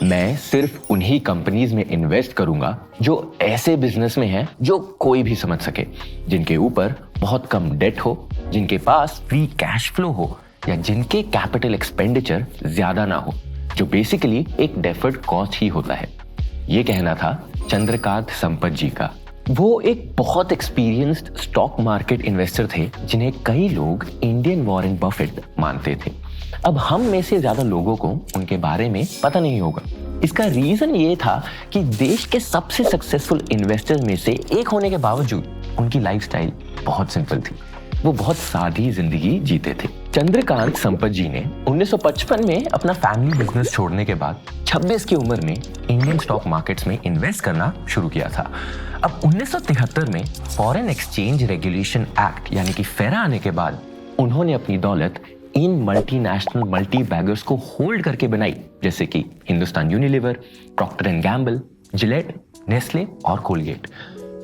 मैं सिर्फ उन्हीं कंपनीज में इन्वेस्ट करूंगा जो ऐसे बिजनेस में हैं जो कोई भी समझ सके, जिनके ऊपर बहुत कम डेट हो, जिनके पास फ्री कैश फ्लो हो या जिनके कैपिटल एक्सपेंडिचर ज्यादा ना हो, जो बेसिकली एक डेफर्ड कॉस्ट ही होता है। ये कहना था चंद्रकांत संपत जी का। वो एक बहुत एक्सपीरियंस्ड स्टॉक मार्केट इन्वेस्टर थे जिन्हें कई लोग इंडियन वॉरेन बफेट मानते थे। अब हम में से ज्यादा लोगों को उनके बारे में पता नहीं होगा। इसका रीजन ये था कि देश के सबसे सक्सेसफुल इन्वेस्टर्स में से एक होने के बावजूद उनकी लाइफस्टाइल बहुत सिंपल थी। वो बहुत सादी जिंदगी जीते थे। चंद्रकांत संपत जी ने 1955 में अपना फैमिली बिजनेस छोड़ने के बाद 26 की उम्र में इंडियन स्टॉक मार्केट्स में इन्वेस्ट करना शुरू किया था। अब 1973 में फॉरेन एक्सचेंज रेगुलेशन एक्ट यानी कि फेरा आने के बाद उन्होंने अपनी दौलत इन मल्टीनेशनल मल्टी बैगर्स को होल्ड करके बनाई, जैसे कि Hindustan Unilever, Procter and Gamble, Gillette, Nestle और कोलगेट।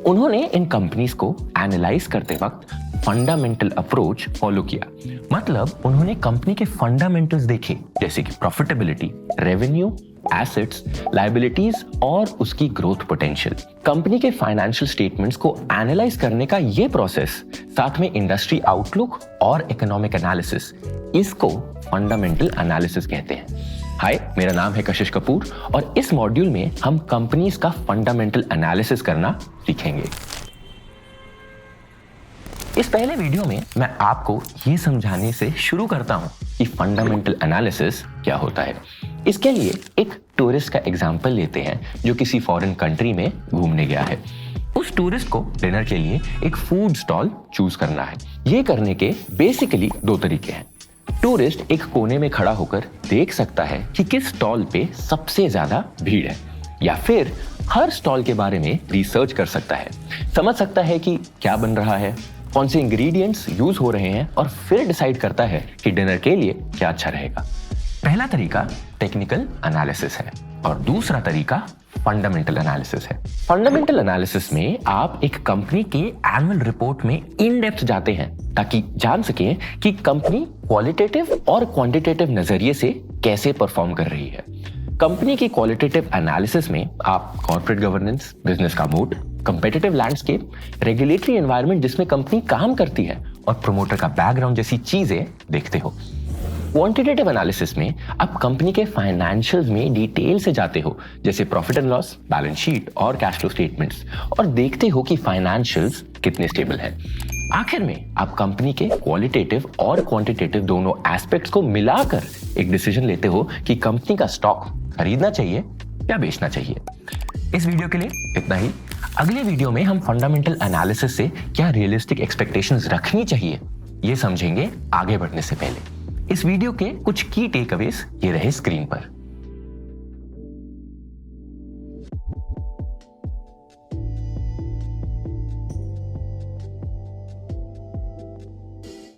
उन्होंने इन कंपनीज को एनालाइज करते वक्त फंडामेंटल अप्रोच फॉलो किया। मतलब उन्होंने कंपनी के फंडामेंटल्स देखे, जैसे कि प्रॉफिटेबिलिटी, रेवेन्यू, एसेट्स, लायबिलिटीज और उसकी ग्रोथ पोटेंशियल। कंपनी के फाइनेंशियल स्टेटमेंट्स को एनालाइज करने का ये प्रोसेस, साथ में इंडस्ट्री आउटलुक और इकोनॉमिक एनालिसिस, इसको फंडामेंटल एनालिसिस कहते हैं। हाय, मेरा नाम है कशिश कपूर और इस मॉड्यूल में हम कंपनीज का फंडामेंटल एनालिसिस करना सीखेंगे। इस पहले वीडियो में मैं आपको ये समझाने से शुरू करता हूं कि फंडामेंटल एनालिसिस क्या होता है। इसके लिए एक टूरिस्ट का एग्जांपल लेते हैं जो किसी फॉरेन कंट्री में घूमने गया है। उस टूरिस्ट को डिनर के लिए एक फूड स्टॉल चूज करना है। ये करने के बेसिकली दो तरीके हैं। टूरिस्ट एक कोने में खड़ा होकर देख सकता है कि किस स्टॉल पे सबसे ज्यादा भीड़ है, या फिर हर स्टॉल के बारे में रिसर्च कर सकता है, समझ सकता है कि क्या बन रहा है, कौन से इंग्रेडिएंट्स यूज हो रहे हैं और फिर डिसाइड करता है कि डिनर के लिए क्या अच्छा रहेगा। पहला तरीका टेक्निकल एनालिसिस है और दूसरा तरीका फंडामेंटल एनालिसिस है। फंडामेंटल एनालिसिस में आप एक कंपनी के एनुअल रिपोर्ट में इन डेप्थ जाते हैं ताकि जान सकें कि कंपनी क्वालिटेटिव और क्वांटिटेटिव नजरिए से कैसे परफॉर्म कर रही है। कंपनी की क्वालिटेटिव एनालिसिस में आप कॉर्पोरेट गवर्नेंस, बिजनेस का mode, competitive landscape, regulatory environment जिसमें कंपनी काम करती है और प्रमोटर का बैकग्राउंड जैसी चीजें देखते हो। क्वांटिटेटिव एनालिसिस में आप कंपनी के फाइनेंशियल्स में डिटेल से जाते हो, जैसे profit and loss, balance sheet और कैश फ्लो स्टेटमेंट्स, और देखते हो कि फाइनेंशियल्स कितने स्टेबल हैं। आखिर में आप कंपनी के क्वालिटेटिव और क्वांटिटेटिव दोनों एस्पेक्ट्स को मिलाकर एक डिसीजन लेते हो कि कंपनी का स्टॉक खरीदना चाहिए या बेचना चाहिए। इस वीडियो के लिए इतना ही। अगले वीडियो में हम फंडामेंटल एनालिसिस से क्या रियलिस्टिक एक्सपेक्टेशंस रखनी चाहिए ये समझेंगे आगे बढ़ने से पहले। इस वीडियो के कुछ की टेकअवेज ये रहे स्क्रीन पर।